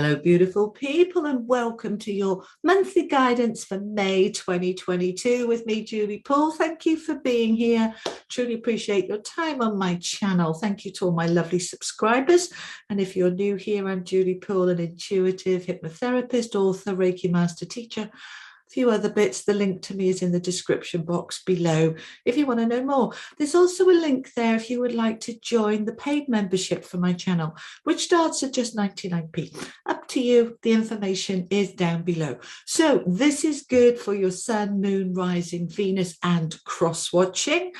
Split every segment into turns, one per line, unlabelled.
Hello, beautiful people, and welcome to your monthly guidance for May 2022 with me, Julie Poole. Thank you for being here. Truly appreciate your time on my channel. Thank you to all my lovely subscribers. And if you're new here, I'm Julie Poole, an intuitive hypnotherapist, author, Reiki master teacher. A few other bits. The link to me is in the description box below if you want to know more. There's also a link there if you would like to join the paid membership for my channel, which starts at just 99p. Up to you. The information is down below. So this is good for your sun, moon, rising, Venus, and cross watching.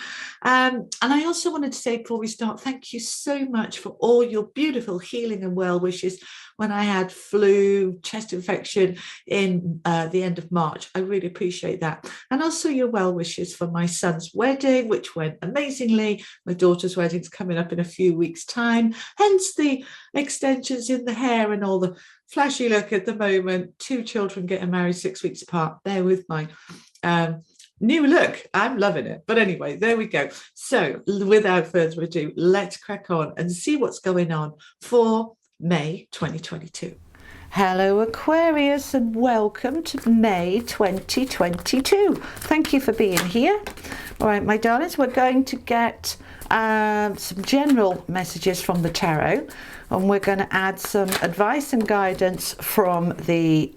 And I also wanted to say before we start, thank you so much for all your beautiful healing and well wishes when I had flu, chest infection in the end of March. I really appreciate that. And also your well wishes for my son's wedding, which went amazingly. My daughter's wedding's coming up in a few weeks' time, hence the extensions in the hair and all the flashy look at the moment. 2 children getting married 6 weeks apart. There with my new look. I'm loving it. But anyway, there we go. So without further ado, let's crack on and see what's going on for May 2022. Hello Aquarius, and welcome to May 2022. Thank you for being here. All right, my darlings, we're going to get some general messages from the tarot, and we're going to add some advice and guidance from the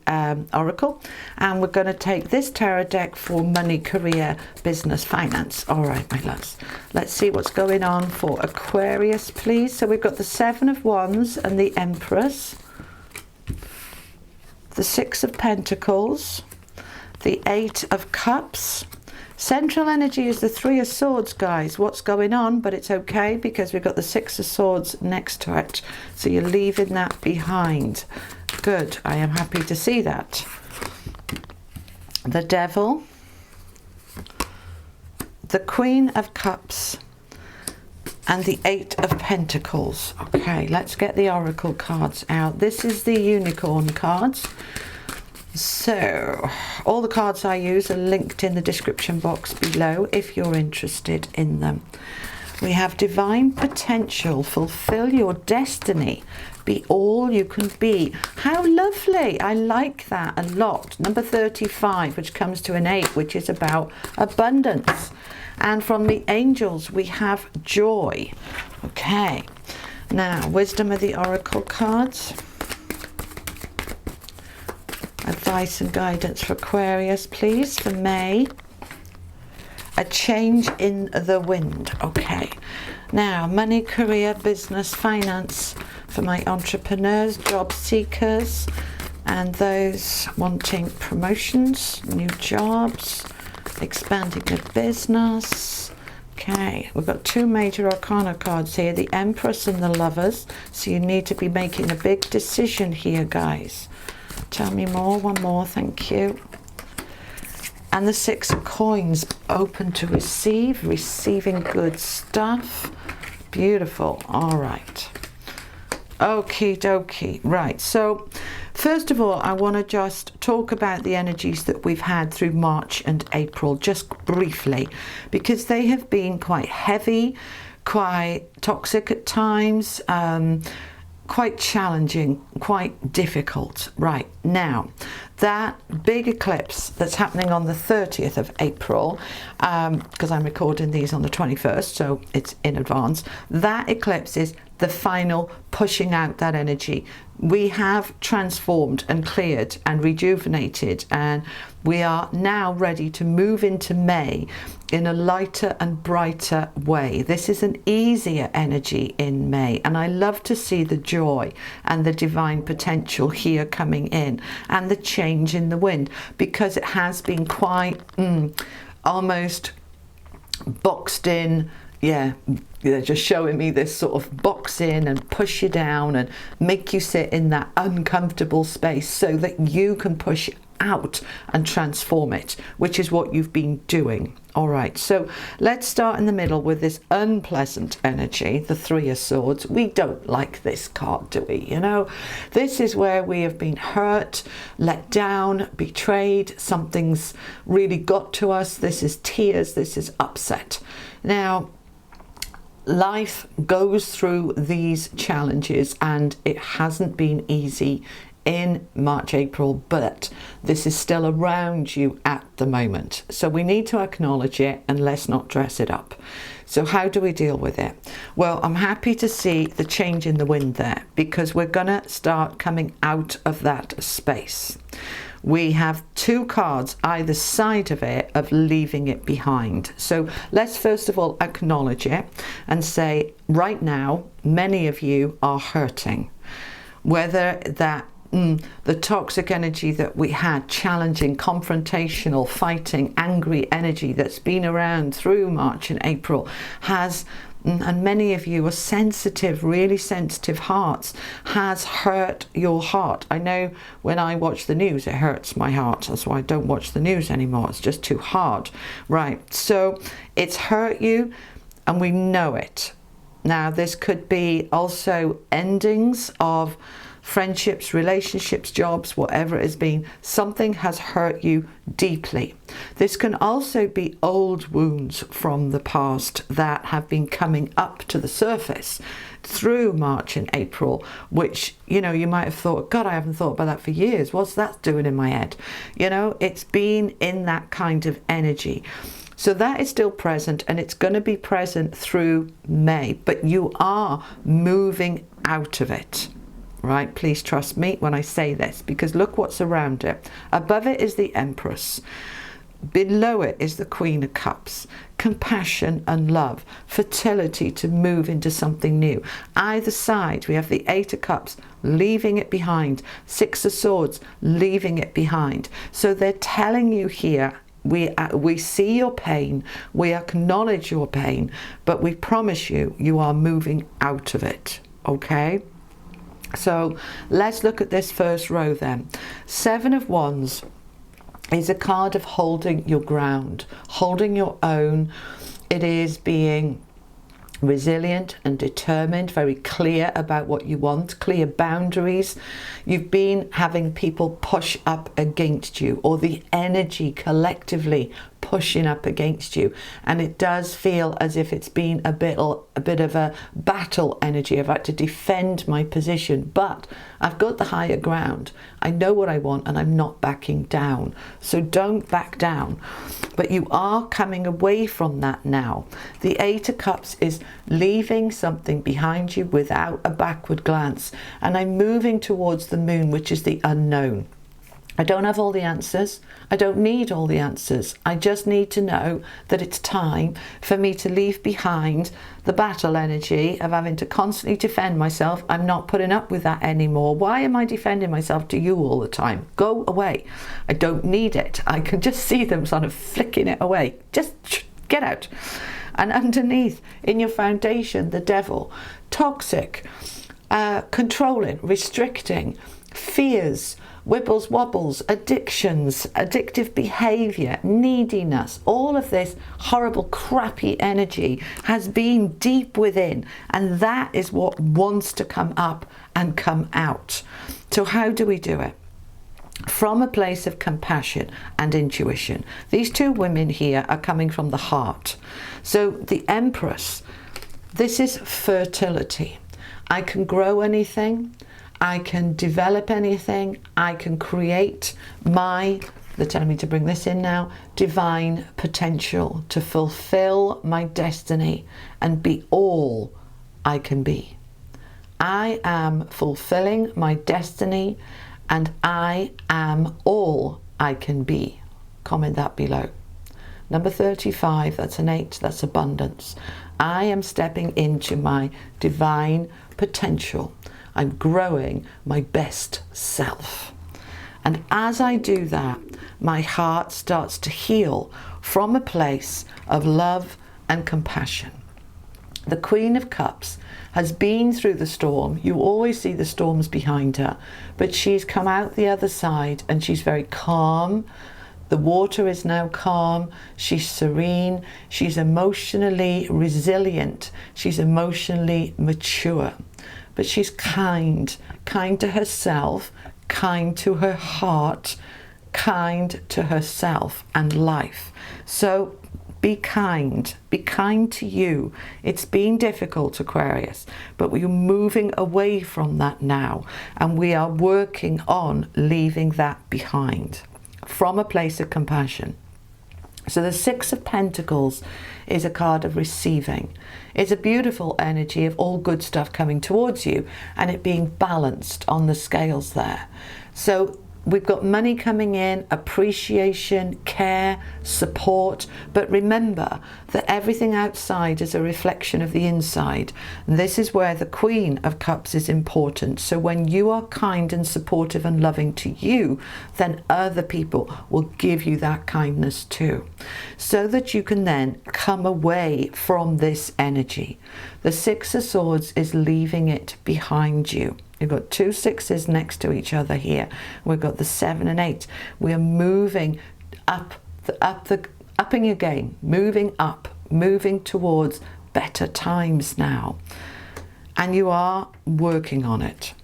oracle, and we're going to take this tarot deck for money, career, business, finance. All right, my loves, let's see what's going on for Aquarius, please. So we've got the 7 of Wands and the Empress, the 6 of Pentacles, the 8 of Cups. Central energy is the 3 of Swords, guys. What's going on? But it's okay because we've got the 6 of Swords next to it. So you're leaving that behind. Good. I am happy to see that. The Devil, the Queen of Cups, and the 8 of Pentacles. Okay, let's get the oracle cards out. This is the unicorn cards. So all the cards I use are linked in the description box below if you're interested in them. We have divine potential, fulfill your destiny, be all you can be. How lovely. I like that a lot. Number 35, which comes to an 8, which is about abundance. And from the angels, we have joy. Okay. Now, wisdom of the oracle cards. Advice and guidance for Aquarius, please, for May. A change in the wind. Okay. Now, money, career, business, finance for my entrepreneurs, job seekers, and those wanting promotions, new jobs, expanding their business. Okay, we've got 2 major arcana cards here, the Empress and the Lovers. So you need to be making a big decision here, guys. Tell me more. One more, thank you. And the 6 of Coins, open to receive, receiving good stuff. Beautiful. All right. Okie dokie. Right. So first of all, I want to just talk about the energies that we've had through March and April, just briefly, because they have been quite heavy, quite toxic at times, quite challenging, quite difficult. Right now, that big eclipse that's happening on the 30th of April, because I'm recording these on the 21st, so it's in advance, that eclipse is the final pushing out that energy. We have transformed and cleared and rejuvenated, and we are now ready to move into May in a lighter and brighter way. This is an easier energy in May, and I love to see the joy and the divine potential here coming in, and the change in the wind, because it has been quite almost boxed in. Yeah, they're just showing me this sort of box in and push you down and make you sit in that uncomfortable space so that you can push out and transform it, which is what you've been doing. All right, so let's start in the middle with this unpleasant energy, the 3 of Swords. We don't like this card, do we? You know, this is where we have been hurt, let down, betrayed. Something's really got to us. This is tears. This is upset. Now, life goes through these challenges, and it hasn't been easy in March, April, but this is still around you at the moment. So we need to acknowledge it and let's not dress it up. So how do we deal with it? Well, I'm happy to see the change in the wind there, because we're gonna start coming out of that space. We have two cards either side of it of leaving it behind. So let's first of all acknowledge it and say, right now, many of you are hurting. Whether that the toxic energy that we had, challenging, confrontational, fighting, angry energy that's been around through March and April has, and many of you are sensitive, really sensitive hearts, has hurt your heart. I know when I watch the news, it hurts my heart. That's why I don't watch the news anymore. It's just too hard. Right, so it's hurt you and we know it. Now, this could be also endings of friendships, relationships, jobs, whatever it has been. Something has hurt you deeply. This can also be old wounds from the past that have been coming up to the surface through March and April, which, you know, you might have thought, God, I haven't thought about that for years. What's that doing in my head? You know, it's been in that kind of energy. So that is still present, and it's going to be present through May, but you are moving out of it. Right, please trust me when I say this, because look what's around it. Above it is the Empress. Below it is the Queen of Cups. Compassion and love, fertility to move into something new. Either side, we have the Eight of Cups, leaving it behind. Six of Swords, leaving it behind. So they're telling you here, we see your pain, we acknowledge your pain, but we promise you, you are moving out of it, okay? So let's look at this first row then. Seven of Wands is a card of holding your ground, holding your own. It is being resilient and determined, very clear about what you want, clear boundaries. You've been having people push up against you, or the energy collectively pushing up against you, and it does feel as if it's been a bit of a battle energy. I've had to defend my position, but I've got the higher ground. I know what I want and I'm not backing down. So don't back down. But you are coming away from that now. The Eight of Cups is leaving something behind you without a backward glance, and I'm moving towards the Moon, which is the unknown. I don't have all the answers. I don't need all the answers. I just need to know that it's time for me to leave behind the battle energy of having to constantly defend myself. I'm not putting up with that anymore. Why am I defending myself to you all the time? Go away. I don't need it. I can just see them sort of flicking it away. Just get out. And underneath, in your foundation, the Devil, toxic, controlling, restricting, fears, wibbles wobbles, addictions, addictive behavior, neediness. All of this horrible crappy energy has been deep within, and that is what wants to come up and come out. So how do we do it? From a place of compassion and intuition. These two women here are coming from the heart. So the Empress, this is fertility. I can grow anything, I can develop anything, I can create they're telling me to bring this in now, divine potential to fulfill my destiny and be all I can be. I am fulfilling my destiny and I am all I can be. Comment that below. Number 35, that's an 8, that's abundance. I am stepping into my divine potential. I'm growing my best self. And as I do that, my heart starts to heal from a place of love and compassion. The Queen of Cups has been through the storm. You always see the storms behind her, but she's come out the other side and she's very calm. The water is now calm. She's serene. She's emotionally resilient. She's emotionally mature. But she's kind to herself, kind to her heart, kind to herself and life. So Be kind. Be kind to you. It's been difficult, Aquarius, but we're moving away from that now, and we are working on leaving that behind from a place of compassion. So the Six of Pentacles is a card of receiving. It's a beautiful energy of all good stuff coming towards you and it being balanced on the scales there. So we've got money coming in, appreciation, care, support, but remember that everything outside is a reflection of the inside. And this is where the Queen of Cups is important. So when you are kind and supportive and loving to you, then other people will give you that kindness too, so that you can then come away from this energy. The Six of Swords is leaving it behind you. You've got two sixes next to each other here. We've got the 7 and 8. We are moving upping again, moving up, moving towards better times now. And you are working on it.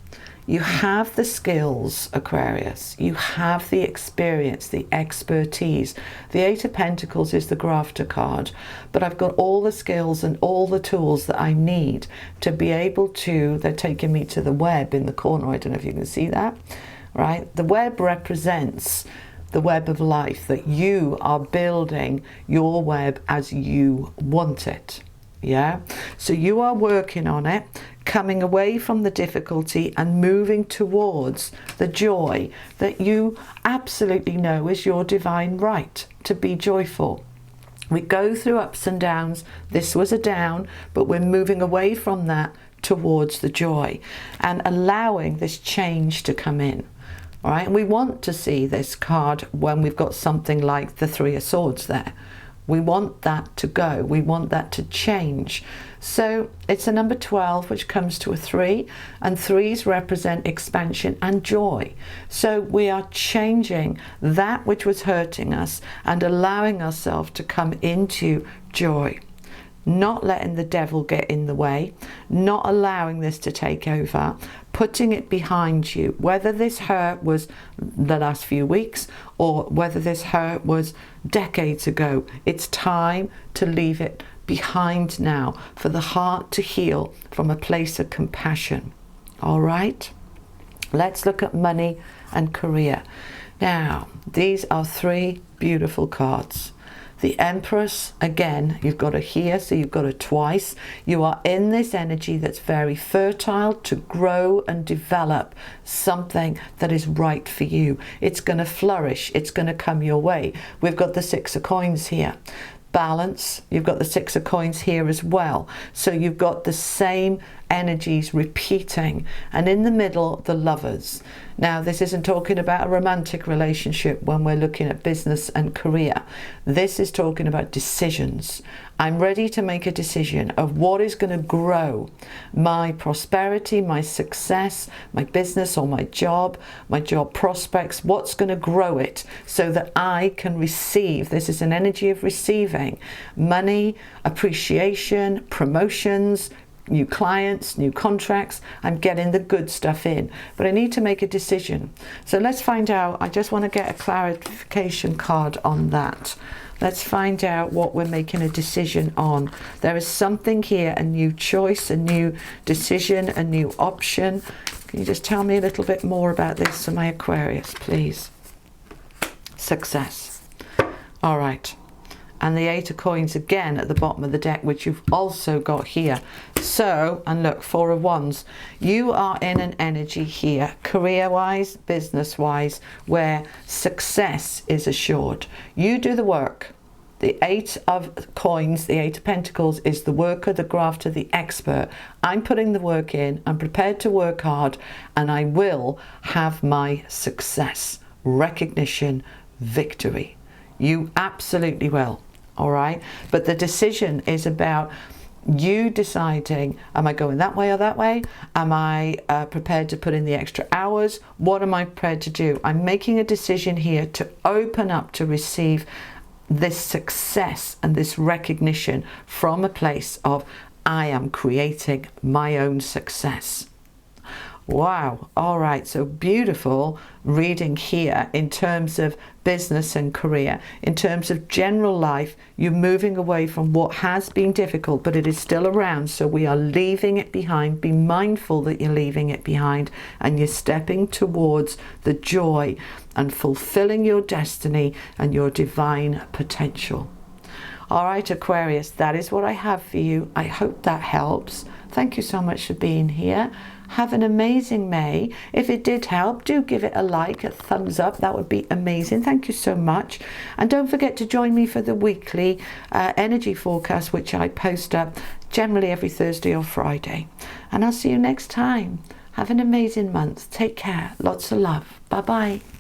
You have the skills, Aquarius. You have the experience, the expertise. The 8 of Pentacles is the grafter card, but I've got all the skills and all the tools that I need to be able to, they're taking me to the web in the corner. I don't know if you can see that, right? The web represents the web of life, that you are building your web as you want it. Yeah, so you are working on it, coming away from the difficulty and moving towards the joy that you absolutely know is your divine right to be joyful. We go through ups and downs. This was a down, but we're moving away from that towards the joy and allowing this change to come in. All right, and we want to see this card when we've got something like the 3 of Swords there. We want that to go. We want that to change. So it's a number 12, which comes to a 3, and 3s represent expansion and joy. So we are changing that which was hurting us and allowing ourselves to come into joy. Not letting the devil get in the way, not allowing this to take over, putting it behind you, whether this hurt was the last few weeks or whether this hurt was decades ago. It's time to leave it behind now for the heart to heal from a place of compassion. All right, let's look at money and career. Now, these are 3 beautiful cards. The Empress, again, you've got a here, so you've got a twice. You are in this energy that's very fertile to grow and develop something that is right for you. It's going to flourish. It's going to come your way. We've got the 6 of Coins here. Balance, you've got the 6 of Coins here as well. So you've got the same energies repeating, and in the middle, the Lovers. Now, this isn't talking about a romantic relationship when we're looking at business and career. This is talking about decisions. I'm ready to make a decision of what is going to grow my prosperity, my success, my business or my job prospects. What's going to grow it so that I can receive? This is an energy of receiving money, appreciation, promotions, new clients, new contracts. I'm getting the good stuff in, but I need to make a decision. So let's find out. I just want to get a clarification card on that. Let's find out what we're making a decision on. There is something here, a new choice, a new decision, a new option. Can you just tell me a little bit more about this for my Aquarius, please? Success. All right. And the 8 of Coins again at the bottom of the deck, which you've also got here. So, and look, 4 of Wands. You are in an energy here, career-wise, business-wise, where success is assured. You do the work. The 8 of Coins, the 8 of Pentacles, is the worker, the grafter, the expert. I'm putting the work in. I'm prepared to work hard, and I will have my success, recognition, victory. You absolutely will. All right, but the decision is about you deciding, am I going that way or that way? Am I prepared to put in the extra hours? What am I prepared to do? I'm making a decision here to open up to receive this success and this recognition from a place of I am creating my own success. Wow. All right. So beautiful reading here in terms of business and career. In terms of general life, you're moving away from what has been difficult, but it is still around. So we are leaving it behind. Be mindful that you're leaving it behind and you're stepping towards the joy and fulfilling your destiny and your divine potential. All right, Aquarius, that is what I have for you. I hope that helps. Thank you so much for being here. Have an amazing May. If it did help, do give it a like, a thumbs up. That would be amazing. Thank you so much. And don't forget to join me for the weekly energy forecast, which I post up generally every Thursday or Friday. And I'll see you next time. Have an amazing month. Take care. Lots of love. Bye-bye.